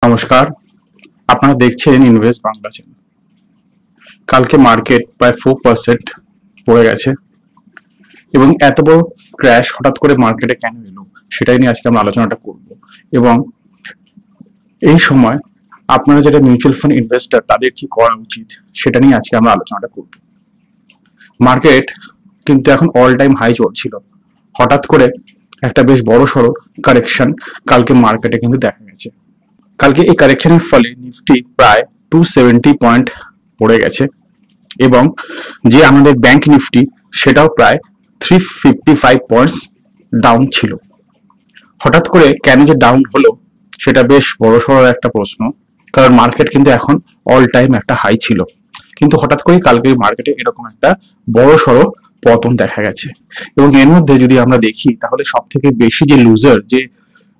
নমস্কার, আপনারা দেখছেন ইনভেস্ট বাংলা চ্যানেল। কালকে মার্কেট প্রায় 4% পড়ে গেছে এবং এত বড় ক্র্যাশ হঠাৎ করে মার্কেটে কেন এলো সেটাই নিয়ে আজকে আমরা আলোচনাটা করব। এবং এই সময় আপনারা যারা মিউচুয়াল ফান্ড ইনভেস্টর তাদের কি করা উচিত সেটা নিয়ে আজকে আমরা আলোচনাটা করব। মার্কেট কিন্তু এখন অল টাইম হাই চলছিল, হঠাৎ করে একটা বেশ বড় সড়ো কারেকশন কালকে মার্কেটে কিন্তু দেখা গেছে। কালকে এই কারেকশনের ফলে নিফটি প্রায় 270 পয়েন্ট পড়ে গেছে এবং যে আমাদের ব্যাংক নিফটি সেটাও প্রায় 355 পয়েন্টস ডাউন ছিল। হঠাৎ করে কেন যে ডাউন হলো সেটা বেশ বড়সড় একটা প্রশ্ন, কারণ মার্কেট কিন্তু এখন অল টাইম একটা হাই ছিল, কিন্তু হঠাৎ করে কালকে মার্কেটে এরকম একটা বড়সড় পতন দেখা গেছে। এবং এর মধ্যে যদি আমরা দেখি তাহলে সব থেকে বেশি যে লুজার যে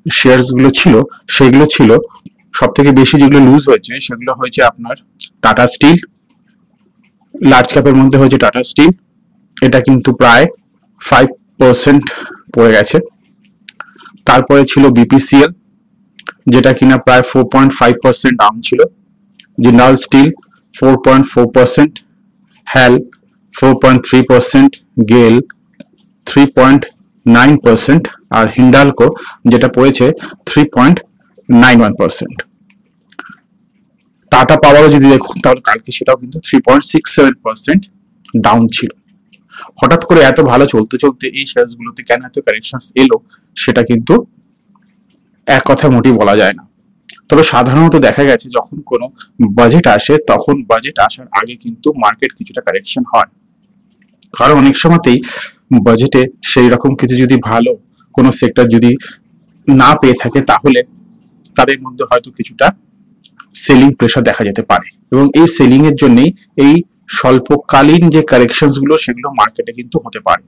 শেয়ারস গুলো ছিল সেগুলো ছিল সব থেকে বেশি যেগুলো লুজ হয়েছে সেগুলো হয়েছে আপনার টাটা স্টিল। লার্জ ক্যাপের মধ্যে হয়েছে টাটা স্টিল, এটা কিন্তু প্রায় 5% পড়ে গেছে। তারপরে ছিল বিপিসিএল, যেটা কিনা প্রায় 4.5% ডাউন ছিল। জিন্দাল স্টিল 4.4%, হ্যাল 4.3%, গেল 3.9%, আর হিন্ডালকো যেটা পড়েছে 3.91%। টাটা পাওয়ারও যদি দেখুন তাহলে কালকে সেটাও কিন্তু 3.67% ডাউন ছিল। হঠাৎ করে এত ভালো চলতে চলতে এই শেয়ারস গুলোতে কেন এত কারেকশন এলো সেটা কিন্তু এক কথা মোটেই বলা যায় না। তবে সাধারণত দেখা গেছে যখন কোনো বাজেট আসে তখন বাজেট আসার আগে কিন্তু মার্কেট কিছুটা কারেকশন হয়, কারণ অনেক সময়তেই বাজেটে সেই রকম কিছু যদি ভালো কোনো সেক্টর যদি না পেয়ে থাকে তাহলে তাদের মধ্যে হয়তো কিছুটা সেলিং প্রেসার দেখা যেতে পারে, এবং এই সেলিং এর জন্যই এই স্বল্পকালীন যে কারেকশনস গুলো সেগুলো মার্কেটে কিন্তু হতে পারে।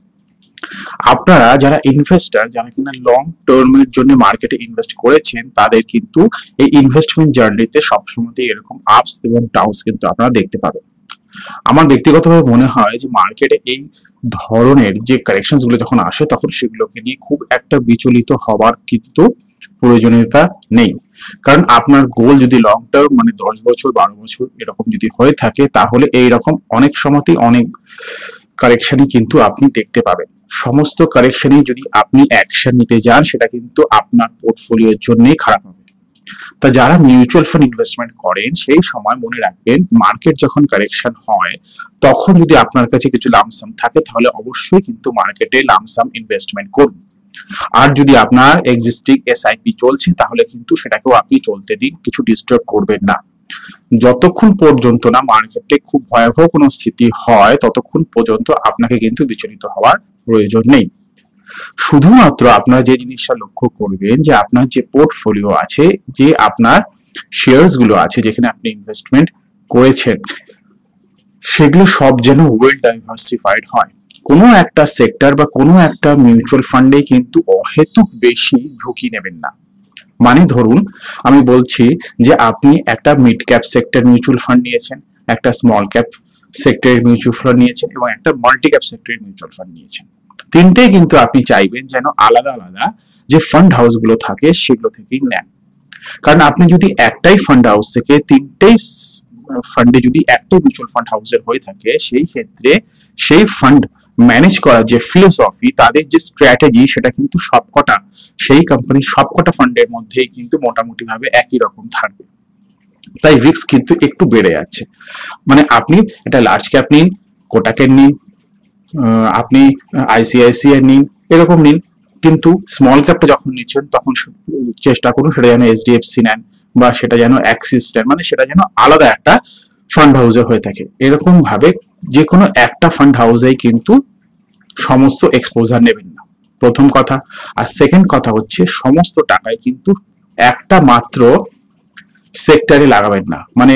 আপনারা যারা ইনভেস্টর, যারা কিনা লং টার্মের জন্য মার্কেটে ইনভেস্ট করেছেন, তাদের কিন্তু এই ইনভেস্টমেন্ট জার্নিতে সবসময় এরকম আপস এবং ডাউনস কিন্তু আপনারা দেখতে পাবেন। আমার ব্যক্তিগতভাবে মনে হয় যে মার্কেটে এই ধরনের যে কারেকশনস গুলো যখন আসে তখন সেগুলোকে নিয়ে খুব একটা বিচলিত হওয়ার কিন্তু প্রয়োজনীয়তা নেই, কারণ আপনার গোল যদি লং টার্ম মানে 10 বছর 12 বছর এরকম যদি হয়ে থাকে তাহলে এইরকম অনেক সময়তেই অনেক কারেকশনই কিন্তু আপনি দেখতে পাবেন। সমস্ত কারেকশনে যদি আপনি অ্যাকশন নিতে যান সেটা কিন্তু আপনার পোর্টফোলিওর জন্যই খারাপ হবে। তা যারা মিউচুয়াল ফান্ড ইনভেস্টমেন্ট করেন সেই সময় মনে রাখবেন মার্কেট যখন কারেকশন হয় তখন যদি আপনার কাছে কিছু লামসাম থাকে তাহলে অবশ্যই কিন্তু মার্কেটে লামসাম ইনভেস্টমেন্ট করুন। আর যদি আপনার এক্সিস্টিং এসআইপি চলছে তাহলে কিন্তু সেটাকেও আপনি চলতে দিন, কিছু ডিস্টার্ব করবেন না। যতক্ষণ পর্যন্ত না মার্কেটে খুব ভয়াবহ কোনো স্থিতি হয় ততক্ষণ পর্যন্ত আপনাকে কিন্তু বিচলিত হওয়ার প্রয়োজন নেই। শুধুমাত্র আপনারা যে জিনিসটা লক্ষ্য করবেন যে আপনার যে পোর্টফোলিও আছে, যে আপনার শেয়ারস গুলো আছে যেখানে আপনি ইনভেস্টমেন্ট করেছেন, সেগুলো সব যেন ওয়েল ডাইভার্সিফাইড হয়। কোনো একটা সেক্টর বা কোনো একটা মিউচুয়াল ফান্ডে কিন্তু অহেতুক বেশি ঝুঁকি নেবেন না। মানে ধরুন আমি বলছি যে আপনি একটা mid cap sector mutual fund নিয়েছেন, একটা স্মল ক্যাপ সেক্টরের মিউচুয়াল ফান্ড নিয়েছেন এবং একটা মাল্টি ক্যাপ সেক্টরের মিউচুয়াল ফান্ড নিয়েছেন। তিনটেই কিন্তু আপনি চাইবেন যেন আলাদা আলাদা যে ফান্ড হাউস গুলো থাকে সেগুলো থেকেই নেন, কারণ আপনি যদি একটাই ফান্ড হাউস থেকে তিনটেই ফান্ডে যদি একটাই মিউচুয়াল ফান্ড হাউসের হয়ে থাকে সেই ক্ষেত্রে সেই ফান্ড ম্যানেজ করার যে ফিলোসফি, তাদের যে স্ট্র্যাটেজি সেটা কিন্তু সবকটা সেই কোম্পানির সবকটা ফান্ডের মধ্যেই কিন্তু মোটামুটি ভাবে একই রকম থাকবে। তাই রিস্ক কিন্তু একটু বেড়ে যাচ্ছে। মানে আপনি একটা লার্জ ক্যাপ নিন, কোটাকের নিন, আপনি আইসিআইসিআই নিন, এরকম নিন, কিন্তু স্মল ক্যাপটা যখন নিচ্ছেন তখন চেষ্টা করুন সেটা যেন এইচডিএফসি নেন বা সেটা যেন অ্যাক্সিস নেন, মানে সেটা যেন আলাদা একটা ফান্ড হাউসে হয়ে থাকে। এরকম ভাবে যে কোনো একটা ফান্ড হাউসেই কিন্তু সমস্ত এক্সপোজার নেবেন না, প্রথম কথা। আর সেকেন্ড কথা হচ্ছে সমস্ত টাকায় কিন্তু একটা মাত্র সেক্টরে লাগাবেন না, মানে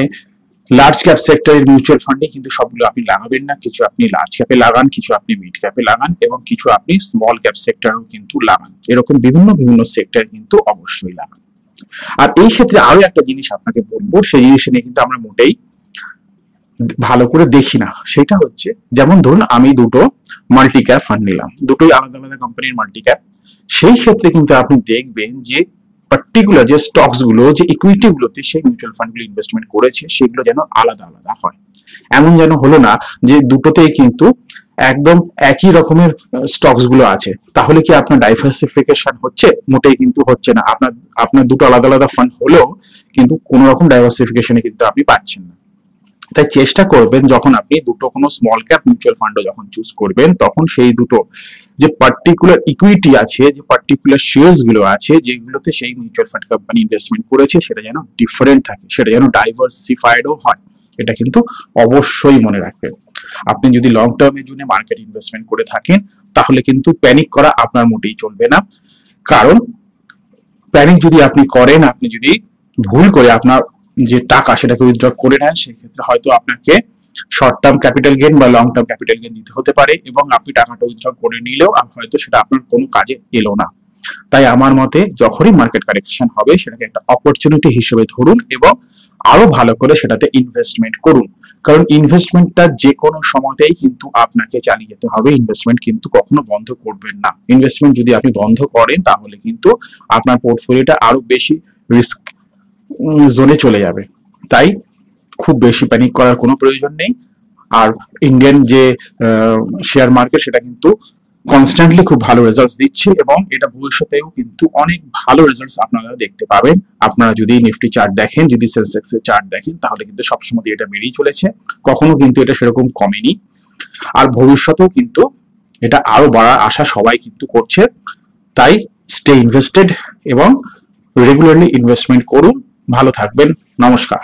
লার্জ ক্যাপ সেক্টরের মিউচুয়াল ফান্ডে কিন্তু সবগুলো আপনি লাগাবেন না। কিছু আপনি লার্জ ক্যাপে লাগান, কিছু আপনি মিড ক্যাপে লাগান এবং কিছু আপনি স্মল ক্যাপ সেক্টরেও কিন্তু লাগান। এরকম বিভিন্ন বিভিন্ন সেক্টর কিন্তু অবশ্যই লাগান। আর এই ক্ষেত্রে আরো একটা জিনিস আপনাকে বলবো, সেই জিনিস নিয়ে কিন্তু আমরা মোটেই ভালো করে দেখি না। সেটা হচ্ছে যেমন ধরুন আমি দুটো মাল্টি ক্যাপ ফান্ড নিলাম, দুটোই আলাদা আলাদা কোম্পানির মাল্টি ক্যাপ, সেই ক্ষেত্রে কিন্তু আপনি দেখবেন যে পার্টিকুলার যে স্টকস গুলো, যে ইকুইটি গুলোতে সেই মিউচুয়াল ফান্ডগুলো ইনভেস্টমেন্ট করেছে সেগুলো যেন আলাদা আলাদা হয়। এমন যেন হলো না যে দুটোতেই কিন্তু একদম একই রকমের স্টকস গুলো আছে। তাহলে কি আপনার ডাইভার্সিফিকেশন হচ্ছে? মোটেই কিন্তু হচ্ছে না। আপনার আপনার দুটো আলাদা আলাদা ফান্ড হলেও কিন্তু কোনো রকম ডাইভার্সিফিকেশনে কিন্তু আপনি পাচ্ছেন না। তাই চেষ্টা করবেন যখন আপনি দুটো কোনো স্মল ক্যাপ মিউচুয়াল ফান্ডও যখন চুজ করবেন, তখন সেই দুটো যে পার্টিকুলার ইকুইটি আছে, যে পার্টিকুলার শেয়ার্স গুলো আছে যেগুলোতে সেই মিউচুয়াল ফান্ড কোম্পানি ইনভেস্টমেন্ট করেছে, সেটা যেন ডিফারেন্ট থাকে, সেটা যেন ডাইভার্সিফাইডও হয়। এটা কিন্তু অবশ্যই মনে রাখবেন। আপনি যদি লং টার্মের জন্য মার্কেট ইনভেস্টমেন্ট করে থাকেন তাহলে কিন্তু প্যানিক করা আপনার মোটেই চলবে না। কারণ প্যানিক যদি আপনি করেন, আপনি যদি ভুল করে আপনার যে টাকা সেটাকে উইথড্র করে নেন, সেক্ষেত্রে হয়তো আপনাকে শর্ট টার্ম ক্যাপিটাল গেইন বা লং টার্ম ক্যাপিটাল গেইন দিতে হতে পারে, এবং আপনি টাকাটা উইথড্র করে নিলেও হয়তো সেটা আপনার কোনো কাজে এলো না। তাই আমার মতে যখনই মার্কেট কারেকশন হবে সেটাকে একটা অপরচুনিটি হিসেবে ধরুন এবং আরো ভালো করে সেটাতে ইনভেস্টমেন্ট করুন। কারণ ইনভেস্টমেন্টটা যে কোনো সময়তেই কিন্তু আপনাকে চালিয়ে যেতে হবে, ইনভেস্টমেন্ট কিন্তু কখনো বন্ধ করবেন না। ইনভেস্টমেন্ট যদি আপনি বন্ধ করেন তাহলে কিন্তু আপনার পোর্টফোলিওটা আরো বেশি রিস্ক জোনে চলে যাবে। তাই খুব বেশি প্যানিক করার কোনো প্রয়োজন নেই। আর ইন্ডিয়ান যে শেয়ার মার্কেট সেটা কিন্তু কনস্ট্যান্টলি খুব ভালো রেজাল্টস দিচ্ছে, এবং এটা ভবিষ্যতেও কিন্তু অনেক ভালো রেজাল্টস আপনারা দেখতে পাবেন। আপনারা যদি নিফটি চার্ট দেখেন, যদি সেন্সেক্স এর চার্ট দেখেন, তাহলে কিন্তু সবসময় এটা বেড়েই চলেছে, কখনো কিন্তু এটা সেরকম কমেনি। আর ভবিষ্যতেও কিন্তু এটা আরো বাড়ার আশা সবাই কিন্তু করছে। তাই স্টে ইনভেস্টেড এবং রেগুলারলি ইনভেস্টমেন্ট করুন। ভালো থাকবেন। নমস্কার।